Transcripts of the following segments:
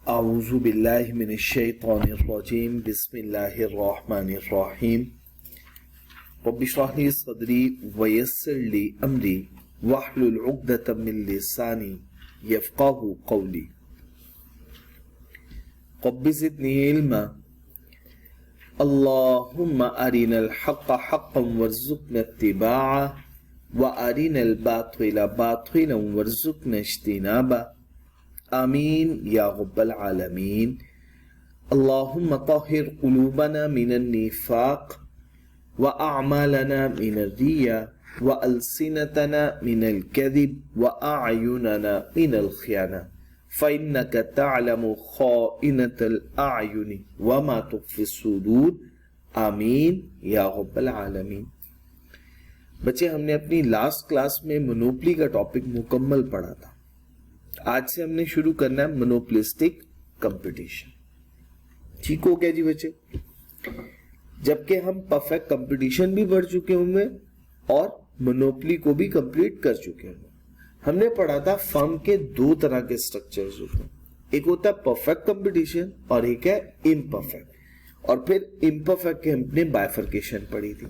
अऊज़ु बिल्लाहि मिनश शैतानिर रजीम बिस्मिल्लाहिर रहमानिर रहीम रब्बि इश्रह ली सदरी व यस्सिर ली अमरी वहलुल उक़दतम मिन लिसानी यफ़क़हू क़ौली रब्बि ज़िदनी इल्मा अल्लाहुम्मा अरिनल हक़्क़ हक़्क़न वरज़ुक़ना इत्तिबाअह व अरिनल बातिला बातिलन वरज़ुक़ना इज्तिनाबा आमीन या रब्बल आलमीन। अल्लाहुम्मा तहिर क़ुलूबना मिनन निफ़ाक़ व अअमालना मिनर रिया व अलसिनतना मिनल कज़िब व अअयुनना मिनल ख़ियाना फ़इन्नका तअलमु ख़ाइनतल अअयुनि व मा तुख़फ़िस सुदूर आमीन या रब्बल आलमीन। बच्चे, हमने अपनी लास्ट क्लास में मोनोपोली का टॉपिक मुकम्मल पढ़ा था। आज से हमने शुरू करना है मोनोपोलिस्टिक कंपटीशन। ठीक हो गया जी बच्चे? जबकि हम परफेक्ट कंपटीशन भी पढ़ चुके होंगे और मोनोपोली को भी कंप्लीट कर चुके होंगे। हमने पढ़ा था फर्म के दो तरह के स्ट्रक्चर्स होते हैं, एक होता है परफेक्ट कंपटीशन और एक है इम्परफेक्ट। और फिर इम्परफेक्ट के हमने बाइफर्केशन पढ़ी थी।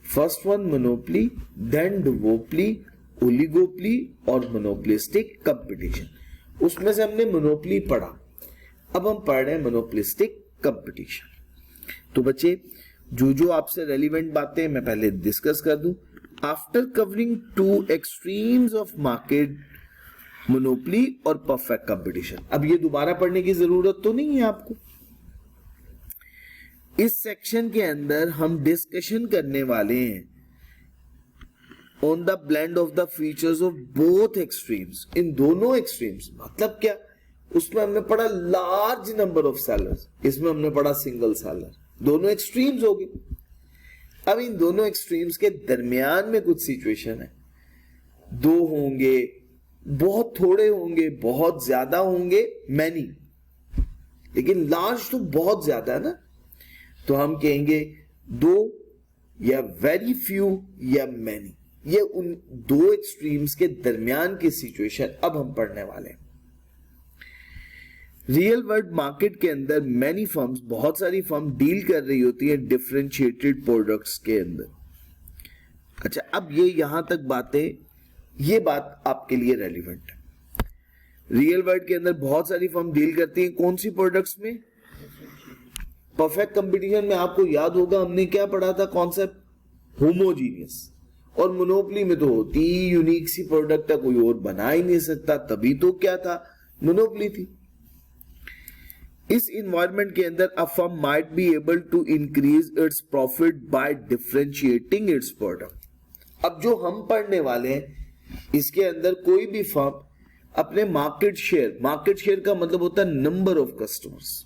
First one monopoly, then duopoly, oligopoly और मोनोपोलिस्टिक कंपटीशन। उसमें से हमने मोनोपोली पढ़ा, अब हम पढ़ रहे हैं मोनोपोलिस्टिक कंपटीशन। तो बच्चे, जो आपसे रेलिवेंट बातें मैं पहले डिस्कस कर दूं। After covering two extremes of market, monopoly और परफेक्ट कंपटीशन। अब ये दोबारा पढ़ने की जरूरत तो नहीं है आपको। इस सेक्शन के अंदर हम डिस्कशन करने वाले हैं on the blend of the features of both extremes. इन दोनों एक्सट्रीम्स मतलब क्या? उसमें हमने पढ़ा लार्ज नंबर ऑफ सेलर्स, इसमें हमने पढ़ा सिंगल सेलर। दोनों एक्सट्रीम्स हो गए। अब इन दोनों एक्सट्रीम्स के दरमियान में कुछ सिचुएशन है। दो होंगे, बहुत थोड़े होंगे, बहुत ज्यादा होंगे, मैनी। लेकिन लार्ज तो बहुत ज्यादा है ना, तो हम कहेंगे दो या वेरी फ्यू या मैनी। ये उन दो एक्सट्रीम्स के दरमियान की सिचुएशन अब हम पढ़ने वाले हैं। रियल वर्ल्ड मार्केट के अंदर मैनी फर्म्स, बहुत सारी फर्म डील कर रही होती है डिफरेंशिएटेड प्रोडक्ट्स के अंदर। अच्छा, अब ये यहां तक बातें, ये बात आपके लिए रेलिवेंट है। रियल वर्ल्ड के अंदर बहुत सारी फर्म डील करती हैं कौन सी प्रोडक्ट्स में? परफेक्ट कंपटीशन में आपको याद होगा हमने क्या पढ़ा था कॉन्सेप्ट? होमोजीनियस। और मोनोपोली में तो होती ही यूनिक सी प्रोडक्ट है, कोई और बना ही नहीं सकता, तभी तो क्या था? मोनोपोली थी। इस इन्वायरमेंट के अंदर a firm might be able to increase its profit by differentiating its product. अब जो हम पढ़ने वाले हैं, इसके अंदर कोई भी फर्म अपने मार्केट शेयर का मतलब होता है नंबर ऑफ कस्टमर्स।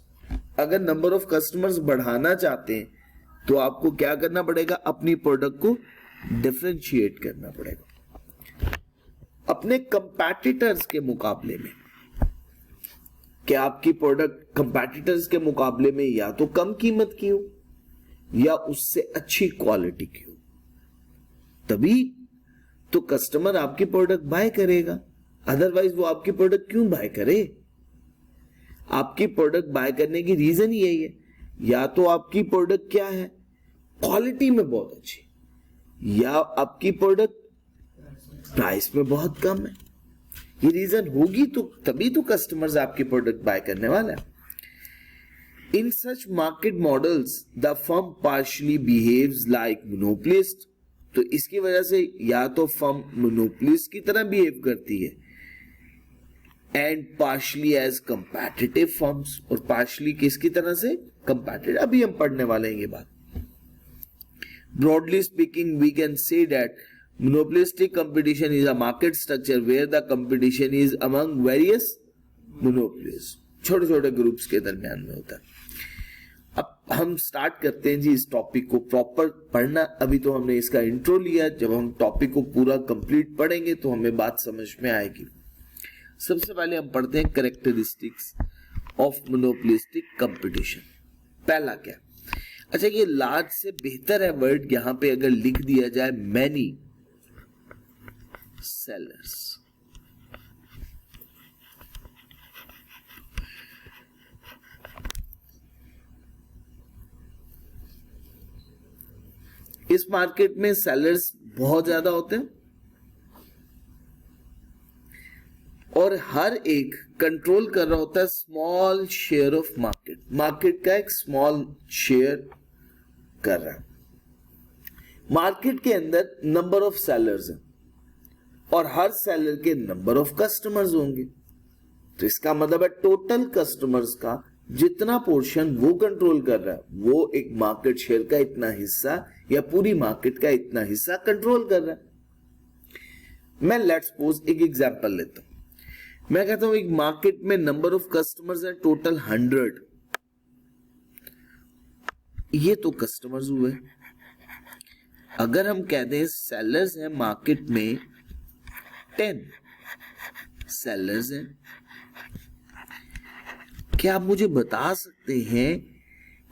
अगर नंबर ऑफ कस्टमर्स बढ़ाना चाहते हैं तो आपको क्या करना पड़ेगा? अपनी प्रोडक्ट को डिफरेंशिएट करना पड़ेगा अपने कंपैटिटर्स के मुकाबले में। कि आपकी प्रोडक्ट कंपैटिटर्स के मुकाबले में या तो कम कीमत की हो या उससे अच्छी क्वालिटी की हो, तभी तो कस्टमर आपकी प्रोडक्ट बाय करेगा। अदरवाइज वो आपकी प्रोडक्ट क्यों बाय करे? आपकी प्रोडक्ट बाय करने की रीजन यही है, या तो आपकी प्रोडक्ट क्या है? क्वालिटी में बहुत अच्छी, या आपकी प्रोडक्ट प्राइस में बहुत कम है। ये रीजन होगी तो तभी तो कस्टमर्स आपकी प्रोडक्ट बाय करने वाला है। In such market models the firm partially behaves like monopolist. तो इसकी वजह से या तो फर्म मोनोपोलिस्ट की तरह बिहेव करती है, and partially as competitive firms, और पार्शियली किसकी तरह से? कंपैटिटिव। अभी हम पढ़ने वाले हैं ये बात। Broadly speaking, we can say that monopolistic competition is a market structure where the competition is among various monopolies. छोटे छोटे ग्रुप्स के दरमियान में होता है। अब हम स्टार्ट करते हैं जी इस टॉपिक को प्रॉपर पढ़ना। अभी तो हमने इसका इंट्रो लिया, जब हम टॉपिक को पूरा कंप्लीट पढ़ेंगे तो हमें बात समझ में आएगी। सबसे पहले हम पढ़ते हैं कैरेक्टरिस्टिक्स ऑफ मोनोपोलिस्टिक कंपटीशन। पहला क्या? अच्छा, ये लार्ज से बेहतर है वर्ड यहां पे अगर लिख दिया जाए मैनी सेलर्स। इस मार्केट में सेलर्स बहुत ज्यादा होते हैं और हर एक कंट्रोल कर रहा होता है small share of market, market का एक स्मॉल शेयर कर रहा है। मार्केट के अंदर नंबर ऑफ सेलर्स हैं और हर सेलर के नंबर ऑफ कस्टमर्स होंगे, तो इसका मतलब है टोटल कस्टमर्स का जितना पोर्शन वो कंट्रोल कर रहा है वो एक मार्केट शेयर का इतना हिस्सा या पूरी मार्केट का इतना हिस्सा कंट्रोल कर रहा है। मैं लेट्स सपोज एक एग्जांपल लेता हूं, मैं कहता हूं एक मार्केट में नंबर ऑफ कस्टमर्स है टोटल 100, ये तो कस्टमर्स हुए। अगर हम कह दें सेलर्स हैं मार्केट में 10 सेलर्स हैं, क्या आप मुझे बता सकते हैं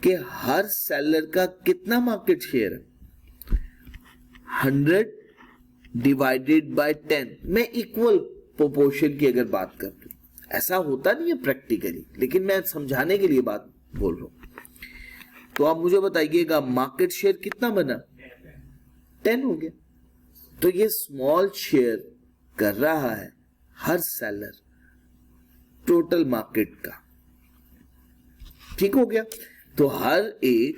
कि हर सेलर का कितना मार्केट शेयर है? 100 डिवाइडेड बाय 10, मैं इक्वल प्रोपोर्शन की अगर बात कर दूं, ऐसा होता नहीं है प्रैक्टिकली, लेकिन मैं समझाने के लिए बात बोल रहा हूं। तो आप मुझे बताइएगा मार्केट शेयर कितना बना? 10 हो गया। तो ये स्मॉल शेयर कर रहा है हर सेलर टोटल मार्केट का, ठीक हो गया। तो हर एक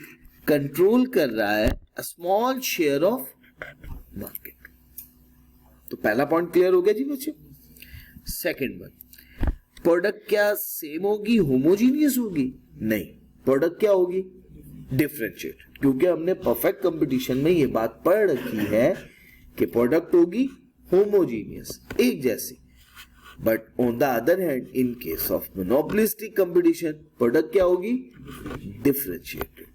कंट्रोल कर रहा है स्मॉल शेयर ऑफ मार्केट। तो पहला पॉइंट क्लियर हो गया जी बच्चे। सेकंड वन, प्रोडक्ट क्या सेम होगी, होमोजीनियस होगी? नहीं, प्रोडक्ट क्या होगी? डिफरेंशिएट, क्योंकि हमने परफेक्ट कंपटीशन में ये बात पढ़ रखी है कि प्रोडक्ट होगी होमोजीनियस, एक जैसी। But on the other hand in case of monopolistic competition product क्या होगी? डिफरेंशिएटेड।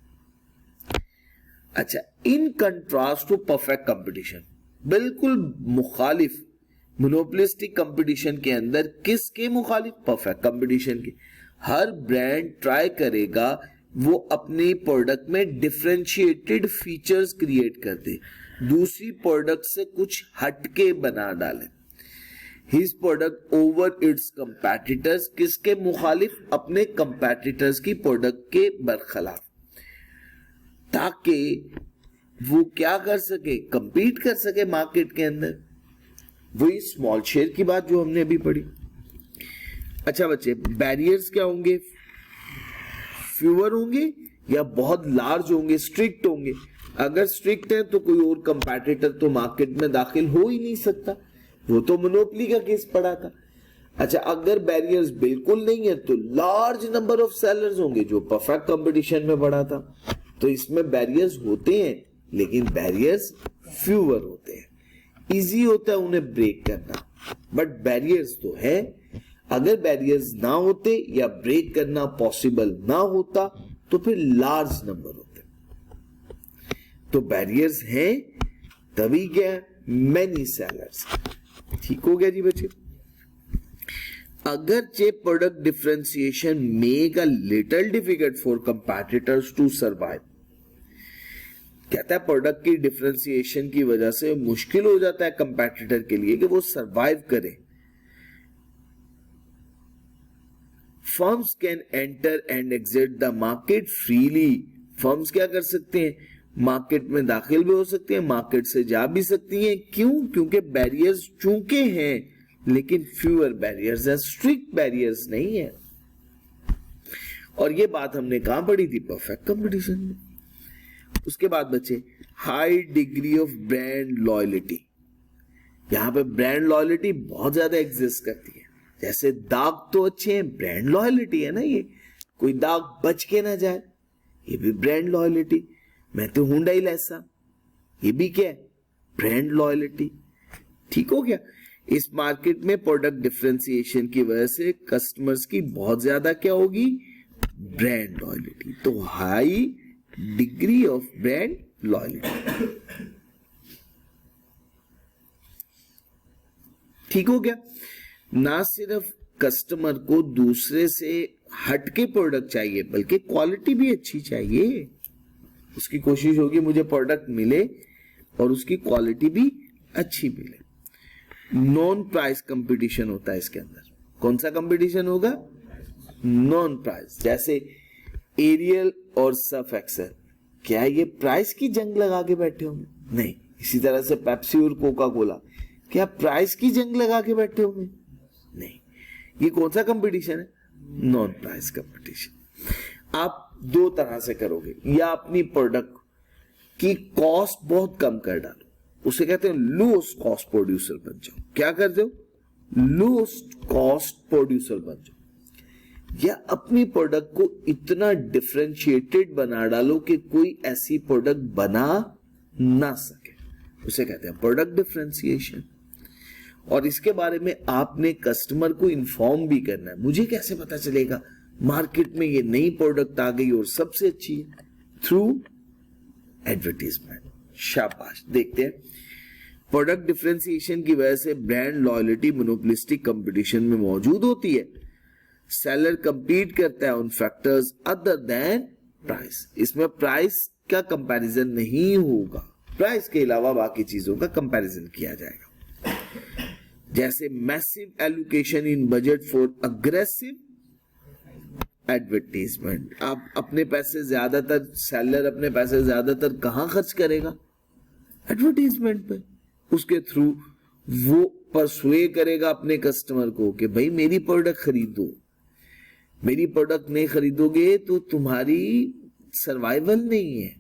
अच्छा, in contrast to perfect competition, बिल्कुल मुखालिफ मोनोपोलिस्टिक कंपटीशन के अंदर किसके मुखालिफ? परफेक्ट कंपटीशन के। हर ब्रांड ट्राई करेगा वो अपने प्रोडक्ट में डिफरेंशिएटेड फीचर्स क्रिएट कर दे, दूसरी प्रोडक्ट से कुछ हटके बना डाले। His product over it's competitors, किसके मुखालिफ? अपने कंपेटिटर्स की प्रोडक्ट के बरखिलाफ, ताकि वो क्या कर सके? कंपीट कर सके मार्केट के अंदर। वही स्मॉल शेयर की बात जो हमने अभी पढ़ी। अच्छा बच्चे, बैरियर्स क्या होंगे? फ्यूअर होंगे या बहुत लार्ज होंगे, स्ट्रिक्ट होंगे? अगर स्ट्रिक्ट है तो कोई और कंपेटिटर तो मार्केट में दाखिल हो ही नहीं सकता, वो तो मोनोपोली का केस पड़ा था। अच्छा, अगर बैरियर्स बिल्कुल नहीं है तो लार्ज नंबर ऑफ सेलर्स होंगे, जो परफेक्ट कंपटीशन में पड़ा था। तो इसमें बैरियर्स होते हैं लेकिन बैरियर्स फ्यूअर होते हैं, इजी होता है उन्हें ब्रेक करना, बट बैरियर्स तो है। अगर बैरियर्स ना होते या ब्रेक करना पॉसिबल ना होता तो फिर लार्ज नंबर होते। तो बैरियर्स हैं तभी क्या? Many sellers. ठीक हो गया जी बच्चे। अगरचे product differentiation make a little difficult for competitors to survive, कहता है प्रोडक्ट की डिफरेंशिएशन की वजह से मुश्किल हो जाता है कंपेटिटर के लिए कि वो सरवाइव करे। Firms can enter and exit the market freely, firms क्या कर सकते हैं? मार्केट में दाखिल भी हो सकती हैं, मार्केट से जा भी सकती हैं। क्यों? क्योंकि बैरियर्स चूंकि हैं लेकिन फ्यूअर बैरियर्स हैं, स्ट्रिक्ट बैरियर्स नहीं है। और ये बात हमने कहां पढ़ी थी? परफेक्ट कंपटीशन में। उसके बाद बच्चे, high degree of brand loyalty, यहां पे ब्रांड लॉयल्टी बहुत ज्यादा एग्जिस्ट करती है। जैसे दाग तो अच्छे हैं, ब्रांड लॉयल्टी है ना, ये कोई दाग बच के ना जाए, ये भी ब्रांड लॉयल्टी। मैं तो हुंडई लेसा, ये भी क्या है? Brand loyalty. ठीक हो गया। इस मार्केट में प्रोडक्ट डिफरेंशिएशन की वजह से कस्टमर्स की बहुत ज्यादा क्या होगी? Brand loyalty. तो high degree of brand loyalty. ठीक हो गया। ना सिर्फ कस्टमर को दूसरे से हटके प्रोडक्ट चाहिए बल्कि क्वालिटी भी अच्छी चाहिए। उसकी कोशिश होगी मुझे प्रोडक्ट मिले और उसकी क्वालिटी भी अच्छी मिले। नॉन प्राइस कंपटीशन होता है इसके अंदर। कौन सा कंपटीशन होगा? Non price. जैसे एरियल और सर्फ एक्सेल, क्या ये प्राइस की जंग लगा के बैठे होंगे? नहीं। इसी तरह से पेप्सी और कोका कोला, क्या प्राइस की जंग लगा के बैठे होंगे? नहीं। ये कौन सा कंपटीशन है? Non price competition. आप दो तरह से करोगे, या अपनी प्रोडक्ट की कॉस्ट बहुत कम कर डालो, उसे कहते हैं लोएस्ट कॉस्ट प्रोड्यूसर बन जाओ। क्या कर दो? लोएस्ट कॉस्ट प्रोड्यूसर बन जाओ। या अपनी प्रोडक्ट को इतना डिफरेंशिएटेड बना डालो कि कोई ऐसी प्रोडक्ट बना ना सके, उसे कहते हैं प्रोडक्ट डिफरेंशिएशन। और इसके बारे में आपने कस्टमर को इन्फॉर्म भी करना है। मुझे कैसे पता चलेगा मार्केट में ये नई प्रोडक्ट आ गई और सबसे अच्छी है? Through advertisement. शाबाश। देखते हैं, प्रोडक्ट डिफरेंशिएशन की वजह से ब्रांड लॉयल्टी मोनोपोलिस्टिक कंपटीशन में मौजूद होती है। सेलर कंपीट करता है on factors other than price. इसमें प्राइस का कंपैरिजन नहीं होगा, प्राइस के अलावा बाकी चीजों का कंपैरिजन किया जाएगा। जैसे massive allocation in budget for aggressive advertisement. आप अपने पैसे ज्यादातर, सेलर अपने पैसे ज्यादातर कहां खर्च करेगा? एडवर्टीजमेंट पे। उसके थ्रू वो परसुए करेगा अपने कस्टमर को कि भाई मेरी प्रोडक्ट खरीदो। मेरी प्रोडक्ट नहीं खरीदोगे तो तुम्हारी सर्वाइवल नहीं है।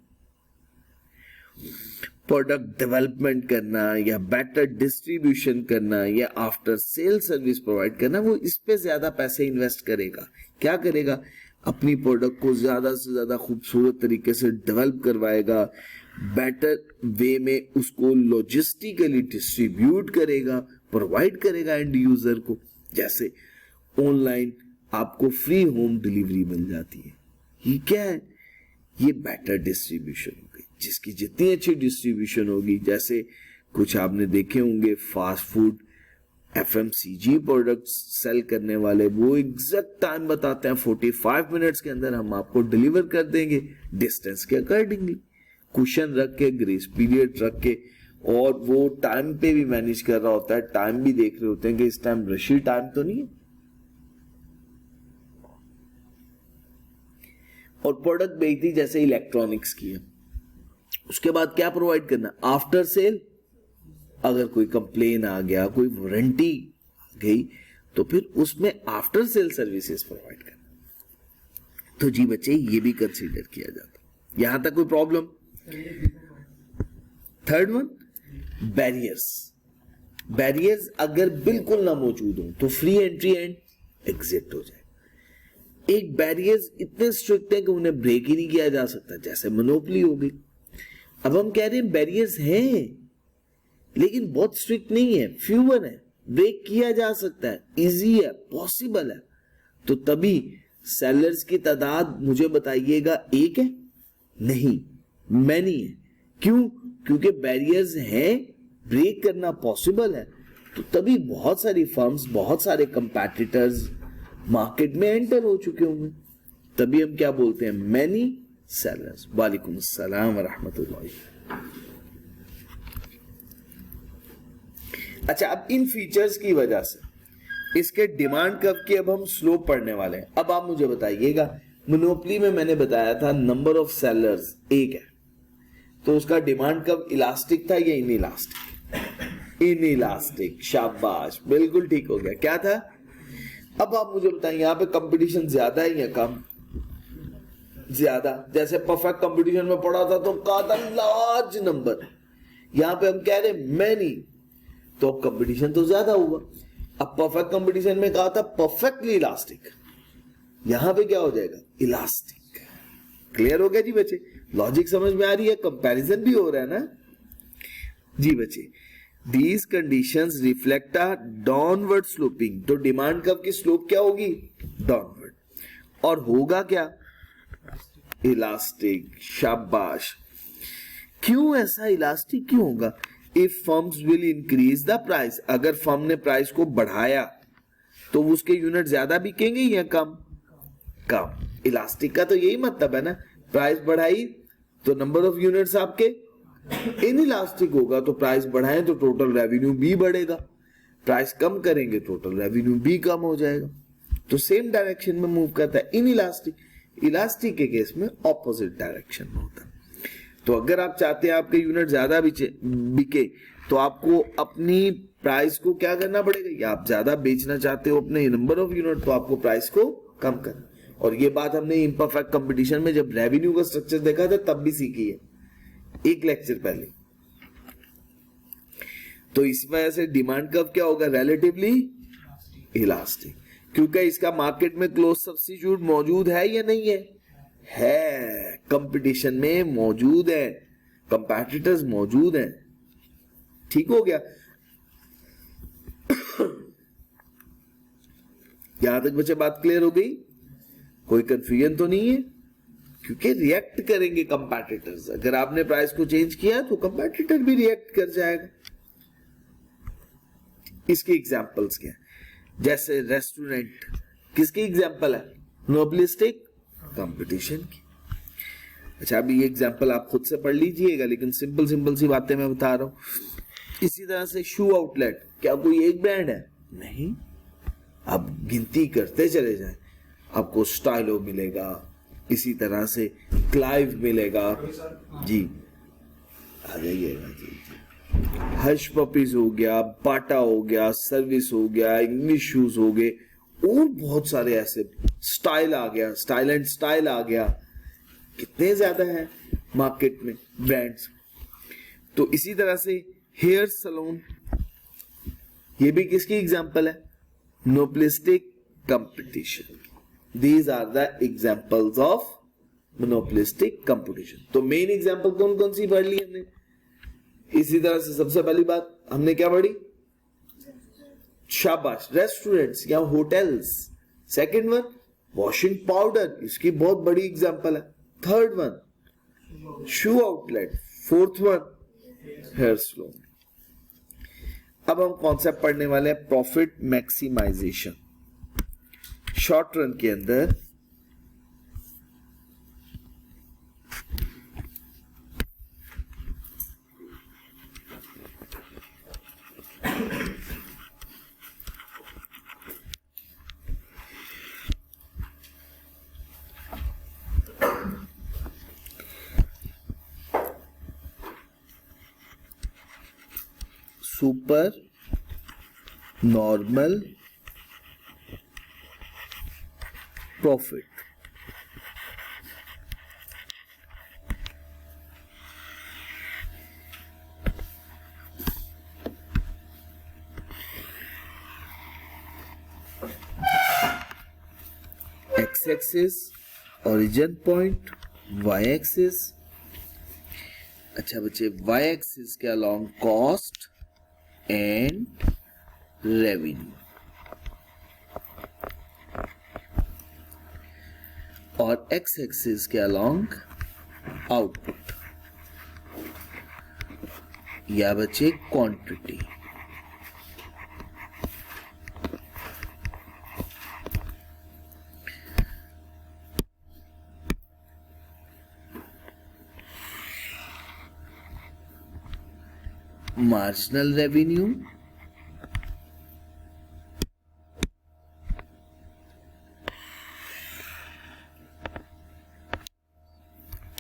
प्रोडक्ट डेवलपमेंट करना या बेटर डिस्ट्रीब्यूशन करना या आफ्टर सेल सर्विस प्रोवाइड करना, वो इस पे ज्यादा पैसे इन्वेस्ट करेगा। क्या करेगा? अपनी प्रोडक्ट को ज्यादा से ज्यादा खूबसूरत तरीके से डेवलप करवाएगा, बेटर वे में उसको लॉजिस्टिकली डिस्ट्रीब्यूट करेगा, प्रोवाइड करेगा एंड यूजर को। जैसे ऑनलाइन आपको फ्री होम डिलीवरी मिल जाती है, ये क्या है? ये बेटर डिस्ट्रीब्यूशन हो गई। जिसकी जितनी अच्छी डिस्ट्रीब्यूशन होगी, जैसे कुछ आपने देखे होंगे fast food FMCG products sale करने वाले, वो एग्जैक्ट टाइम बताते हैं 45 मिनट्स के अंदर हम आपको डिलीवर कर देंगे, डिस्टेंस के अकॉर्डिंगली, कुशन रख के, ग्रेस पीरियड रख के, और वो टाइम पे भी मैनेज कर रहा होता है, टाइम भी देख रहे होते हैं कि इस टाइम रशी टाइम तो नहीं है। और प्रोडक्ट बेचती जैसे इलेक्ट्रॉनिक्स की है, उसके बाद क्या प्रोवाइड करना? After sale. अगर कोई कंप्लेन आ गया, कोई वारंटी आ गई, तो फिर उसमें आफ्टर सेल सर्विसेज प्रोवाइड करना। तो जी बच्चे, ये भी कंसीडर किया जाता। यहां तक कोई problem? Third one, barriers. Barriers अगर बिल्कुल ना मौजूद हो तो फ्री एंट्री एंड एग्जिट हो जाए। एक बैरियर्स इतने स्ट्रिक्ट है कि उन्हें ब्रेक ही नहीं किया जा सकता, जैसे मोनोपोली हो गई। अब हम कह रहे हैं बैरियर्स हैं लेकिन बहुत स्ट्रिक्ट नहीं है, फ्यूवर है, ब्रेक किया जा सकता है, इजी है, पॉसिबल है। तो तभी सेलर्स की तादाद मुझे बताइएगा एक है? नहीं, मैनी है। क्यों? क्योंकि बैरियर्स हैं, ब्रेक करना पॉसिबल है, तो तभी बहुत सारी फर्म्स, बहुत सारे कंपैटिटर्स मार्केट में एंटर हो चुके होंगे। तभी हम क्या बोलते हैं? Many sellers. वालेकुम अस्सलाम व रहमतुल्लाह। अच्छा, अब इन फीचर्स की वजह से इसके डिमांड कर्व की अब हम स्लोप पढ़ने वाले हैं। अब आप मुझे बताइएगा, मोनोपोली में मैंने बताया था नंबर ऑफ सेलर्स एक है, तो उसका डिमांड कर्व इलास्टिक था या इनइलास्टिक? इनइलास्टिक। शाबाश, बिल्कुल ठीक हो गया। क्या था? अब आप मुझे बताएं, यहां पे कंपटीशन ज्यादा है या कम? ज्यादा। जैसे परफेक्ट कंपटीशन में पढ़ा था तो कहा था लार्ज नंबर, यहां पे हम कह रहे मैनी, तो अब कंपटीशन तो ज्यादा हुआ। अब परफेक्ट कंपटीशन में कहा था परफेक्टली इलास्टिक, यहां पे क्या हो जाएगा? इलास्टिक। क्लियर हो गया जी बच्चे? लॉजिक समझ में आ रही है? कंपैरिजन भी हो रहा है ना जी बच्चे? These conditions reflect a downward sloping, तो डिमांड कर्व की स्लोप क्या होगी? डाउनवर्ड। और होगा क्या? इलास्टिक। शाबाश। क्यों ऐसा इलास्टिक क्यों होगा? If firms will increase the price, अगर फर्म ने प्राइस को बढ़ाया तो उसके यूनिट ज्यादा बिकेंगे या कम? कम। इलास्टिक का तो यही मतलब है ना, प्राइस बढ़ाई तो नंबर ऑफ यूनिट्स आपके इनइलास्टिक होगा, तो प्राइस बढ़ाएं तो टोटल रेवेन्यू भी बढ़ेगा, प्राइस कम करेंगे टोटल रेवेन्यू भी कम हो जाएगा। तो सेम डायरेक्शन में मूव करता है। इनइलास्टिक, इलास्टिक के केस में ऑपोजिट डायरेक्शन में होता है। तो अगर आप चाहते हैं आपके यूनिट ज्यादा बिके तो आपको अपनी प्राइस को क्या करना पड़ेगा, या आप ज्यादा बेचना चाहते हो अपने नंबर ऑफ यूनिट तो आपको प्राइस को कम करना। और ये बात हमने इम्परफेक्ट कंपटीशन में जब रेवेन्यू का स्ट्रक्चर देखा था तब भी सीखी है, एक लेक्चर पहले। तो इस वजह से डिमांड कर्व क्या होगा, रिलेटिवली इलास्टिक, क्योंकि इसका मार्केट में क्लोज सब्स्टिट्यूट मौजूद है या नहीं है कंपटीशन में मौजूद है, कंपैटिटर्स मौजूद हैं। ठीक हो गया। यहां तक बच्चे बात क्लियर हो गई, कोई कंफ्यूजन तो नहीं है, क्योंकि रिएक्ट करेंगे कंपैटिटर्स। अगर आपने प्राइस को चेंज किया तो कंपैटिटर भी रिएक्ट कर जाएगा। इसके एग्जांपल्स क्या है, जैसे रेस्टोरेंट किसकी एग्जांपल है, मोनोपोलिस्टिक कंपटीशन की। अच्छा, अभी ये एग्जांपल आप खुद से पढ़ लीजिएगा, लेकिन सिंपल सिंपल सी बातें मैं बता रहा हूं। इसी तरह से शू आउटलेट, क्या कोई एक ब्रांड है, नहीं, आप गिनती करते चले जाएं, आपको स्टाइलो मिलेगा, इसी तरह से क्लाइव मिलेगा, जी आ जाइएगा जी, हर्ष पपीज हो गया, बाटा हो गया, सर्विस हो गया, इंग्लिश शूज हो गए, और बहुत सारे ऐसे, स्टाइल आ गया, स्टाइल एंड स्टाइल आ गया, कितने ज्यादा हैं मार्केट में ब्रांड्स। तो इसी तरह से हेयर सलून, ये भी किसकी एग्जांपल है, monopolistic competition. These are the examples of monopolistic competition. तो मेन एग्जांपल कौन कौन सी पढ़ ली हमने। इसी तरह से सबसे पहली बात हमने क्या पढ़ी, शाबाश, रेस्टोरेंट्स या hotels. Second one washing powder, इसकी बहुत बड़ी एग्जांपल है। Third one shoe outlet, fourth one hair salon. अब हम कॉन्सेप्ट पढ़ने वाले हैं प्रॉफिट मैक्सिमाइजेशन। शॉर्ट रन के अंदर super normal profit, X axis origin point, Y axis, अच्छा बच्चे वाई एक्सिस के अलोंग कॉस्ट एंड रेवेन्यू, और एक्स एक्सिस के अलोंग आउटपुट या बच्चे quantity. Marginal revenue,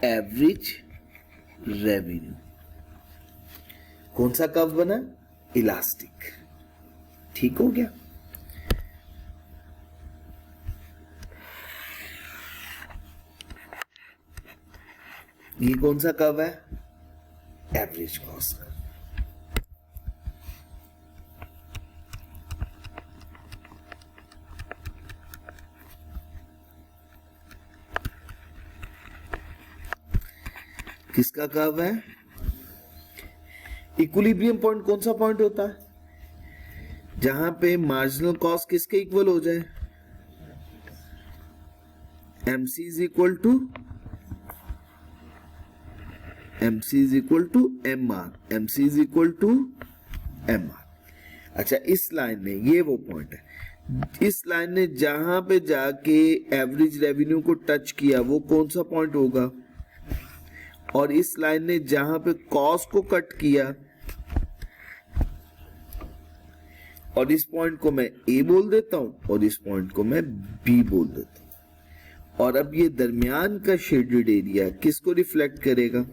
average revenue. कौन सा कर्व बना, इलास्टिक। ठीक हो गया। ये कौन सा कर्व है, एवरेज कॉस्ट। किसका कर्व है, इक्विलिब्रियम पॉइंट कौन सा पॉइंट होता है, जहां पे मार्जिनल कॉस्ट किसके इक्वल हो जाए, MC is equal to MR, MC is equal to MR। अच्छा, इस लाइन में ये वो पॉइंट है, इस लाइन ने जहां पे जाके एवरेज रेवेन्यू को टच किया वो कौन सा पॉइंट होगा, और इस लाइन ने जहां पे कॉस्ट को कट किया, और इस पॉइंट को मैं A बोल देता हूं और इस पॉइंट को मैं B बोल देता हूं। और अब ये दरमियान का शेडेड एरिया किसको रिफ्लेक्ट करेगा,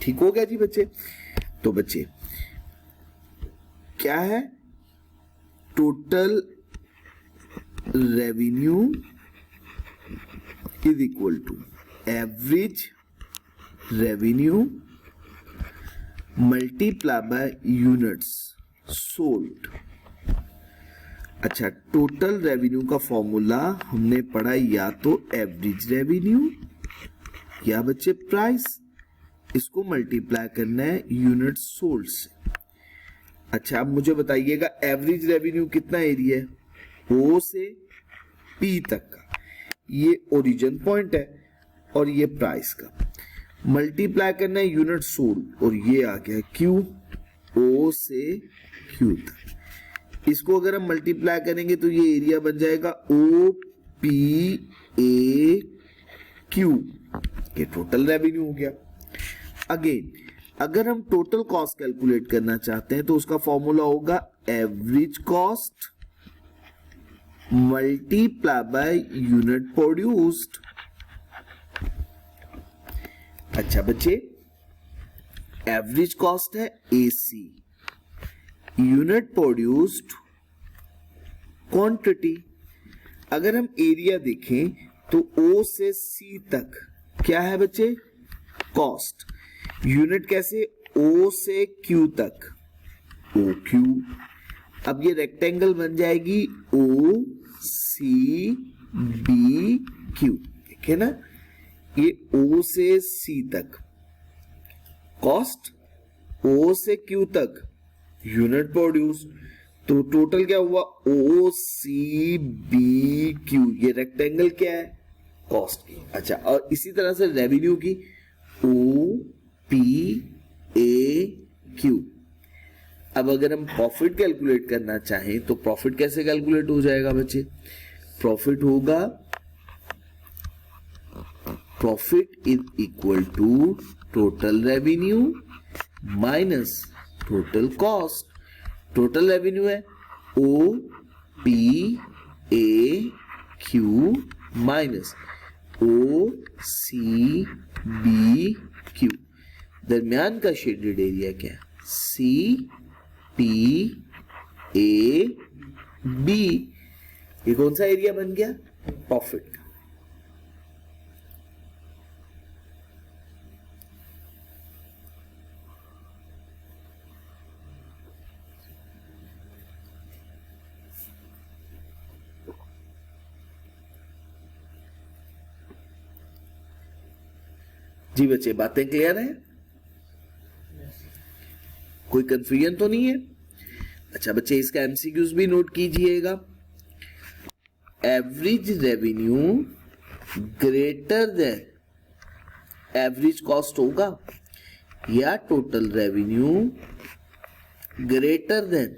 ठीक हो गया जी बच्चे। तो बच्चे क्या है, total revenue is equal to average revenue multiply by units sold. अच्छा, टोटल रेवेन्यू का फॉर्मूला हमने पढ़ा या तो एवरेज रेवेन्यू या बच्चे प्राइस, इसको मल्टीप्लाई करना है यूनिट सोल्ड से। अच्छा, अब मुझे बताइएगा एवरेज रेवेन्यू कितना एरिया है, ओ से पी तक का, ये ओरिजिन पॉइंट है और ये प्राइस का, मल्टीप्लाई करना है यूनिट सोल्ड और ये आ गया क्यू, ओ से क्यू तक। इसको अगर हम मल्टीप्लाई करेंगे तो ये एरिया बन जाएगा ओ पी ए क्यू, ये टोटल रेवेन्यू हो गया। अगेन अगर हम टोटल कॉस्ट कैलकुलेट करना चाहते हैं तो उसका फॉर्मूला होगा average cost multiply by unit produced. अच्छा बच्चे, एवरेज कॉस्ट है एसी, यूनिट प्रोड्यूस्ड क्वांटिटी। अगर हम एरिया देखें तो ओ से सी तक क्या है बच्चे, कॉस्ट। यूनिट कैसे, ओ से क्यू तक, ओ क्यू। अब ये रेक्टेंगल बन जाएगी ओ सी बी क्यू, ठीक है ना। ये ओ से सी तक कॉस्ट, ओ से क्यू तक यूनिट प्रोड्यूस, तो टोटल क्या हुआ ओ सी बी क्यू, ये रेक्टेंगल क्या है, कॉस्ट की। अच्छा, और इसी तरह से रेवेन्यू की ओ पी ए क्यू। अब अगर हम प्रॉफिट कैलकुलेट करना चाहें तो प्रॉफिट कैसे कैलकुलेट हो जाएगा बच्चे, प्रॉफिट होगा, profit is equal to total revenue minus total cost. Total revenue है O P A Q minus O C B Q. दरमियान का शेडेड एरिया क्या है, सी पी ए बी। ये कौन सा एरिया बन गया, प्रॉफिट का। जी बच्चे, बातें क्लियर है, कोई कंफ्यूजन तो नहीं है। अच्छा बच्चे, इसका एमसीक्यूज भी नोट कीजिएगा। Average revenue greater than average cost होगा या total revenue greater than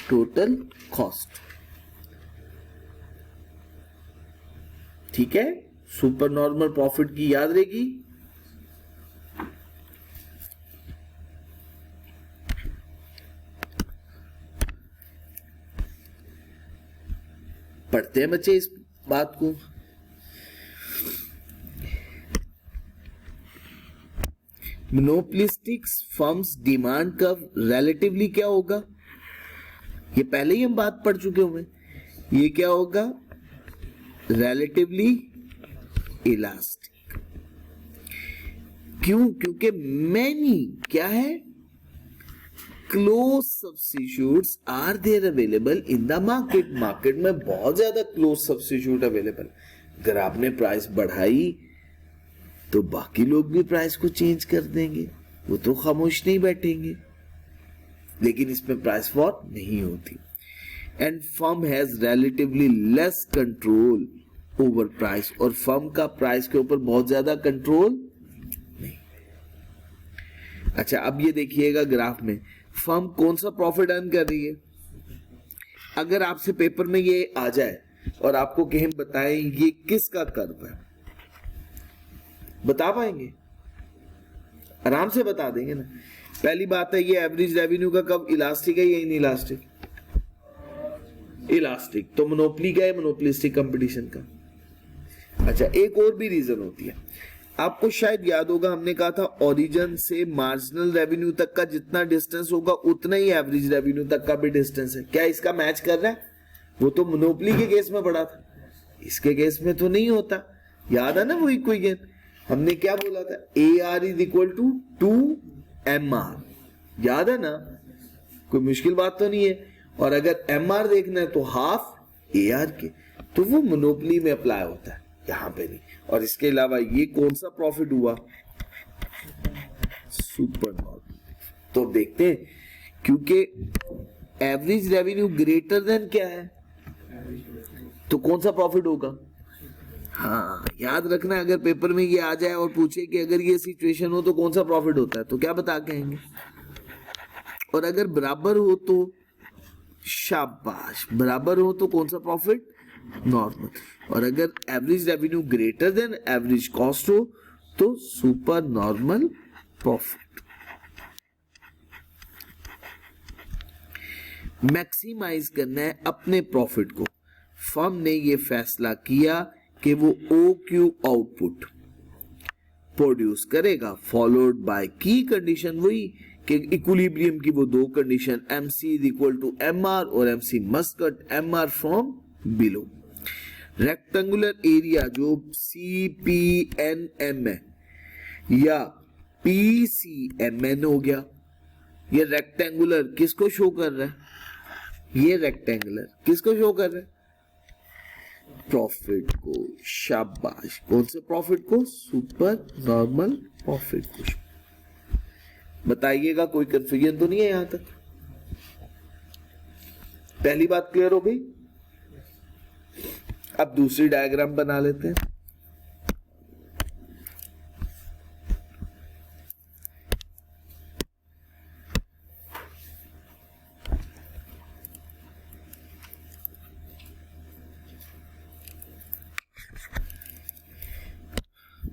total cost, ठीक है। सुपर नॉर्मल प्रॉफिट की याद रहेगी, पढ़ते हैं बच्चे इस बात को। Monopolistic firms demand curve relatively क्या होगा, ये पहले ही हम बात पढ़ चुके हुए, ये क्या होगा, रिलेटिवली इलास्टिक। क्यों, क्योंकि मैनी क्या है, close substitutes are there available in the market. Market में बहुत ज्यादा क्लोज सब्स्टिट्यूट अवेलेबल। अगर आपने प्राइस बढ़ाई तो बाकी लोग भी प्राइस को चेंज कर देंगे, वो तो खामोश नहीं बैठेंगे। लेकिन इसमें प्राइस वॉर नहीं होती। And firm has relatively less control over price, और फर्म का प्राइस के ऊपर बहुत ज्यादा कंट्रोल नहीं। अच्छा, अब ये देखिएगा ग्राफ में फर्म कौन सा प्रॉफिट अर्न कर रही है। अगर आपसे पेपर में ये आ जाए और आपको कहें बताएं ये किसका कर्व है, बता पाएंगे, आराम से बता देंगे ना। पहली बात है, ये एवरेज रेवेन्यू का कर्व इलास्टिक है या इन इलास्टिक, इलास्टिक। तो मोनोपोली का है, मोनोपोलिस्टिक कंपटीशन का। अच्छा, एक और भी रीजन होती है, आपको शायद याद होगा हमने कहा था ओरिजिन से मार्जिनल रेवेन्यू तक का जितना डिस्टेंस होगा उतना ही एवरेज रेवेन्यू तक का भी डिस्टेंस है। क्या इसका मैच कर रहा है? वो तो मोनोपोली के केस में पड़ा था, इसके केस में तो नहीं होता। याद है ना वो इक्वेशन? हमने क्या बोला था? AR is equal to 2MR। याद है ना? कोई मुश्किल बात तो नहीं है। और अगर MR देखना है तो हाफ AR के, तो वो मोनोपोली में अप्लाई होता है, यहां पे नहीं। और इसके अलावा ये कौन सा प्रॉफिट हुआ? Super normal. तो देखते हैं, क्योंकि एवरेज रेवेन्यू ग्रेटर देन क्या है, तो कौन सा प्रॉफिट होगा? हाँ, याद रखना, अगर पेपर में ये आ जाए और पूछे कि अगर ये सिचुएशन हो तो कौन सा प्रॉफिट होता है, तो क्या बता के आएंगे? और अगर बराबर हो तो शाबाश, बराबर हो तो कौन सा प्रॉफिट? नॉर्मल। और अगर average revenue greater than average cost हो तो सुपर नॉर्मल प्रॉफिट। मैक्सिमाइज करना है अपने प्रॉफिट को। फर्म ने ये फैसला किया कि वो OQ आउटपुट प्रोड्यूस करेगा, फॉलोड बाय की कंडीशन, वही कि इक्विलिब्रियम की वो दो condition, MC is equal to MR और MC must cut MR from below. Rectangular area जो CPNM है या PCMN हो गया, ये रेक्टेंगुलर किसको शो कर रहा है? ये रेक्टेंगुलर किसको शो कर रहा है? प्रॉफिट को। शाबाश, कौन से प्रॉफिट को? सुपर नॉर्मल प्रॉफिट को। बताइएगा, कोई कंफ्यूजन तो नहीं है यहां तक? पहली बात क्लियर हो गई? अब दूसरी डायग्राम बना लेते हैं।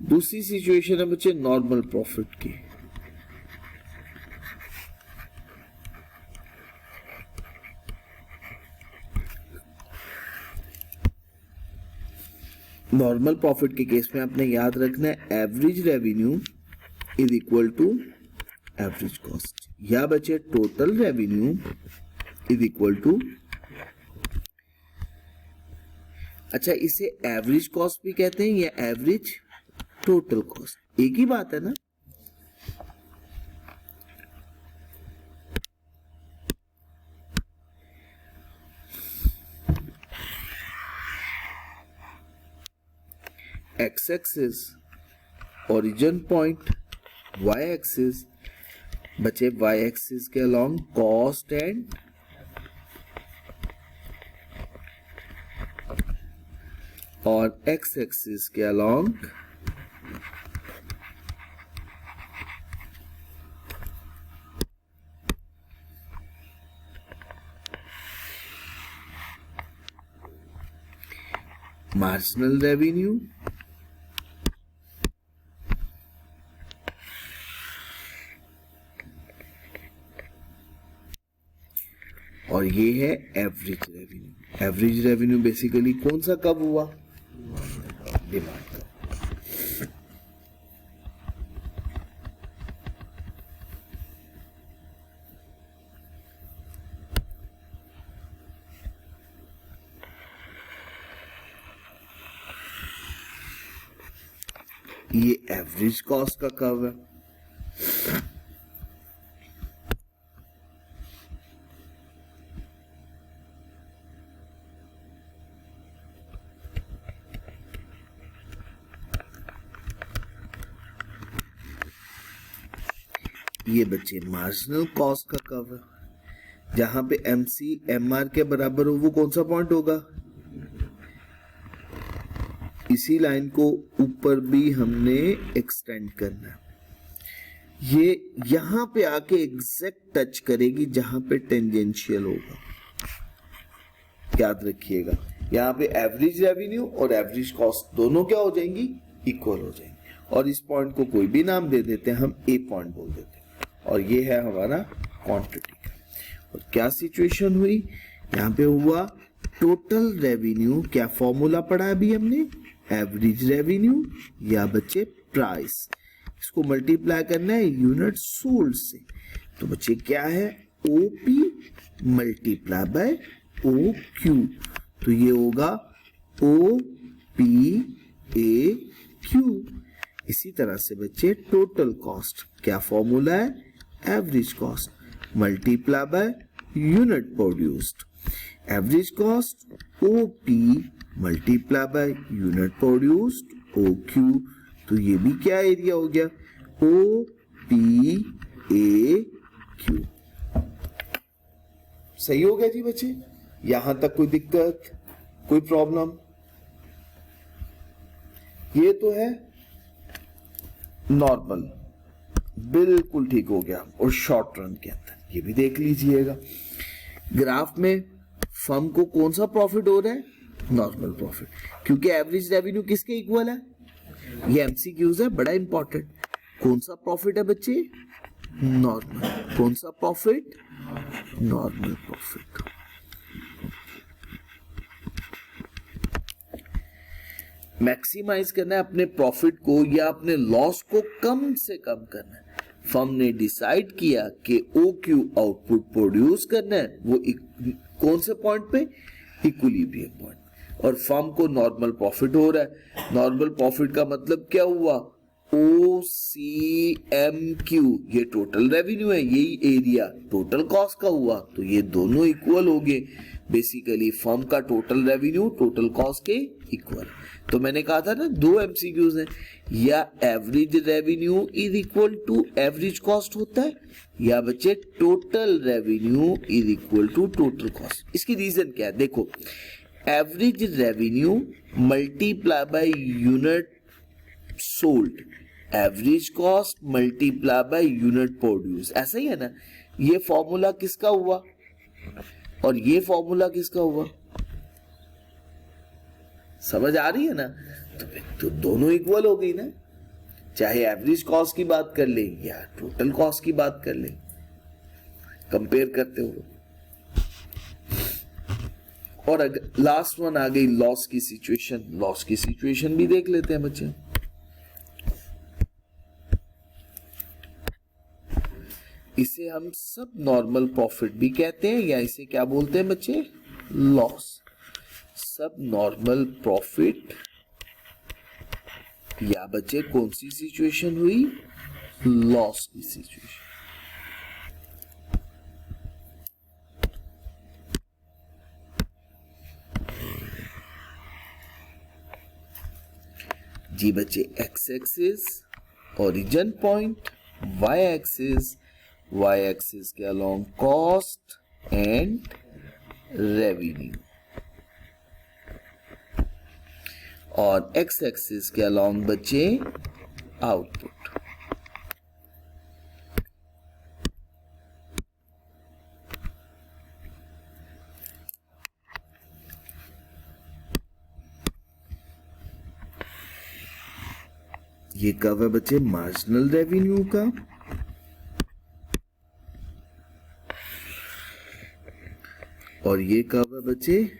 दूसरी सिचुएशन है बच्चे नॉर्मल प्रॉफिट की। नॉर्मल प्रॉफिट के केस में आपने याद रखना है average revenue is equal to average cost, या बच्चे total revenue is equal to, अच्छा इसे एवरेज कॉस्ट भी कहते हैं या एवरेज टोटल कॉस्ट, एक ही बात है ना। X axis origin point, Y axis बचे Y एक्सिस के अलोंग कॉस्ट एंड और X एक्सिस के अलोंग मार्जिनल रेवेन्यू और ये है average revenue. Average revenue basically कौन सा कब हुआ? डिमांड का। ये एवरेज कॉस्ट का कर्व है। ये बच्चे मार्जिनल कॉस्ट का कर्व है, जहां पे MC MR के बराबर हो वो कौन सा पॉइंट होगा? इसी लाइन को ऊपर भी हमने एक्सटेंड करना है। ये यहां पे आके एग्जैक्ट टच करेगी जहां पे टेंजेंशियल होगा। याद रखिएगा, यहाँ पे एवरेज रेवेन्यू और एवरेज कॉस्ट दोनों क्या हो जाएंगी? इक्वल हो जाएंगी। और इस पॉइंट को कोई भी नाम दे देते हैं, हम A पॉइंट बोल देते हैं। और ये है हमारा क्वांटिटी का। और क्या सिचुएशन हुई? यहाँ पे हुआ टोटल रेवेन्यू, क्या फॉर्मूला पढ़ा अभी हमने? एवरेज रेवेन्यू या बच्चे प्राइस, इसको मल्टीप्लाई करना है यूनिट सोल्ड से, तो बच्चे क्या है OP multiply by O Q, तो ये होगा ओ पी ए क्यू। इसी तरह से बच्चे टोटल कॉस्ट, क्या फॉर्मूला है average cost multiply by unit produced, average cost O P multiply by unit produced O Q, तो ये भी क्या एरिया हो गया ओ पी ए क्यू। सही हो गया जी बच्चे, यहां तक कोई दिक्कत कोई प्रॉब्लम? ये तो है नॉर्मल, बिल्कुल ठीक हो गया। और शॉर्ट रन के अंदर ये भी देख लीजिएगा, ग्राफ में फर्म को कौन सा प्रॉफिट हो रहा है नॉर्मल प्रॉफिट, क्योंकि एवरेज रेवेन्यू किसके इक्वल है, ये एमसीक्यूज है, बड़ा इंपॉर्टेंट। कौन सा प्रॉफिट है बच्चे नॉर्मल, कौन सा प्रॉफिट नॉर्मल प्रॉफिट। मैक्सिमाइज करना है अपने प्रॉफिट को या अपने लॉस को कम से कम करना है। फर्म ने डिसाइड किया कि ओ क्यू आउटपुट प्रोड्यूस करना है, वो कौन से पॉइंट पे इक्विलिब्रियम पॉइंट, और फर्म को नॉर्मल प्रॉफिट हो रहा है। नॉर्मल प्रॉफिट का मतलब क्या हुआ ओ सी एम क्यू, ये टोटल रेवेन्यू है, यही एरिया टोटल कॉस्ट का हुआ, तो ये दोनों इक्वल हो गए। बेसिकली फर्म का टोटल रेवेन्यू टोटल कॉस्ट के इक्वल। तो मैंने कहा था ना दो एमसीक्यूज हैं, या average revenue is equal to average cost होता है, या बच्चे total revenue is equal to total cost. इसकी रीजन क्या है देखो, average revenue multiply by unit sold, average cost multiply by unit produce, ऐसा ही है ना। ये फॉर्मूला किसका हुआ और ये फॉर्मूला किसका हुआ, समझ आ रही है ना। तो दोनों इक्वल हो गई ना, चाहे एवरेज कॉस्ट की बात कर ले या टोटल कॉस्ट की बात कर ले, कंपेयर करते हुए। और अगर लास्ट वन आ गई लॉस की सिचुएशन, लॉस की सिचुएशन भी देख लेते हैं बच्चे। इसे हम सब नॉर्मल प्रॉफिट भी कहते हैं, या इसे क्या बोलते हैं बच्चे लॉस। सब नॉर्मल प्रॉफिट, या बच्चे कौन सी सिचुएशन हुई लॉस की सिचुएशन। जी बच्चे X axis origin point, Y axis के अलोंग कॉस्ट एंड रेवेन्यू, और एक्स एक्सिस के अलोंग बच्चे आउटपुट। ये कब है बच्चे मार्जिनल रेवेन्यू का, और ये कब है बच्चे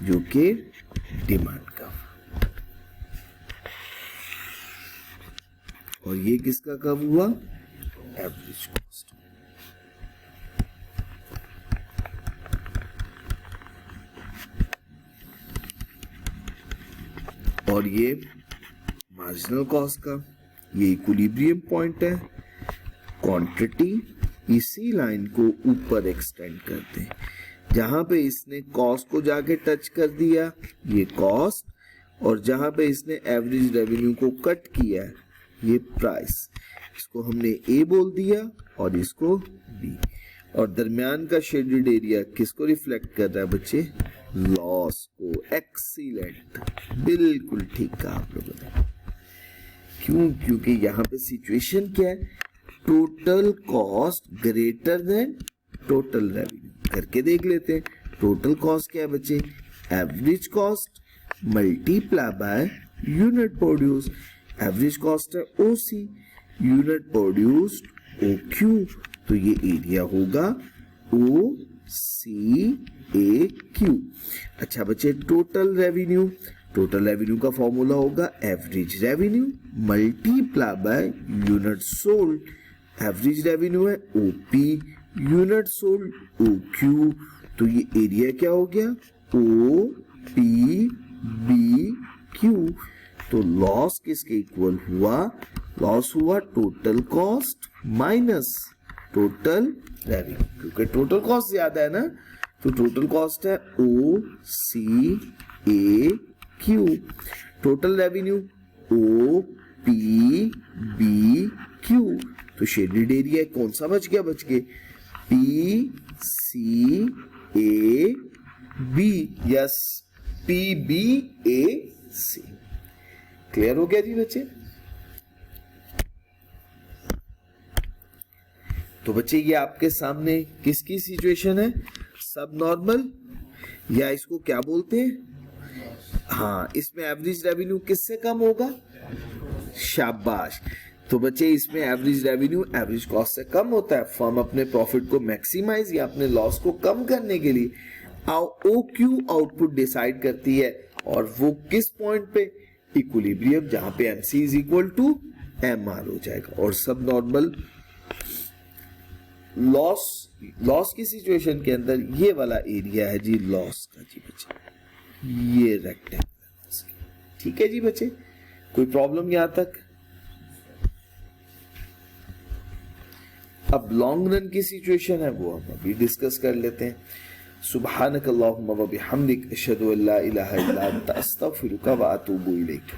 जो कि डिमांड का, और ये किसका कब हुआ एवरेज कॉस्ट। और ये मार्जिनल कॉस्ट का, ये इक्विलिब्रियम पॉइंट है। क्वांटिटी इसी लाइन को ऊपर एक्सटेंड करते हैं, जहां पे इसने कॉस्ट को जाके टच कर दिया ये कॉस्ट, और जहां पे इसने एवरेज रेवेन्यू को कट किया ये प्राइस, इसको हमने ए बोल दिया और इसको बी, और दरमियान का शेडेड एरिया किसको रिफ्लेक्ट कर रहा है बच्चे लॉस को। एक्सीलेंट, बिल्कुल ठीक कहा आप लोगों ने। क्यों, क्योंकि यहाँ पे सिचुएशन क्या है, total cost greater than total revenue. करके देख लेते हैं, टोटल कॉस्ट क्या है बच्चे average cost multiply by unit produce, average cost है ओसी, यूनिट प्रोड्यूस्ड ओ क्यू, तो ये एरिया होगा ओ सी ए क्यू। अच्छा बच्चे टोटल रेवेन्यू, टोटल रेवेन्यू का फॉर्मूला होगा average revenue multiply by unit sold. Average revenue है ओपी, यूनिट सोल्ड ओक्यू, तो ये एरिया क्या हो गया ओ पी बी क्यू। तो लॉस किसके इक्वल हुआ, लॉस हुआ total cost minus total revenue, क्योंकि टोटल कॉस्ट ज्यादा है ना, तो टोटल कॉस्ट है O C A Q, total revenue O P B Q. तो शेडेड एरिया कौन सा बच गया, बच गए P C A B, yes P B A C. Clear हो गया जी बच्चे। तो बच्चे ये आपके सामने किसकी सिचुएशन है, सब नॉर्मल, या इसको क्या बोलते हैं, हाँ इसमें एवरेज रेवेन्यू किससे कम होगा, शाबाश। तो बच्चे इसमें एवरेज रेवेन्यू एवरेज कॉस्ट से कम होता है। फर्म अपने प्रॉफिट को मैक्सिमाइज या अपने लॉस को कम करने के लिए OQ आउटपुट डिसाइड करती है, और वो किस पॉइंट पे, इक्विलिब्रियम, जहां पे MC is equal to MR हो जाएगा। और सब नॉर्मल लॉस की सिचुएशन के अंदर ये वाला एरिया है जी लॉस का जी बच्चे, ये रेक्टेंगल, ठीक है जी बच्चे। कोई प्रॉब्लम यहां तक। अब लॉन्ग रन की सिचुएशन है वो हम अभी डिस्कस कर लेते हैं। सुब्हानक अल्लाहुम्मा व बिहम्दिक अशहदु अल्ला इलाहा इल्ला अंता अस्तगफिरुका व अतूबु इलैक।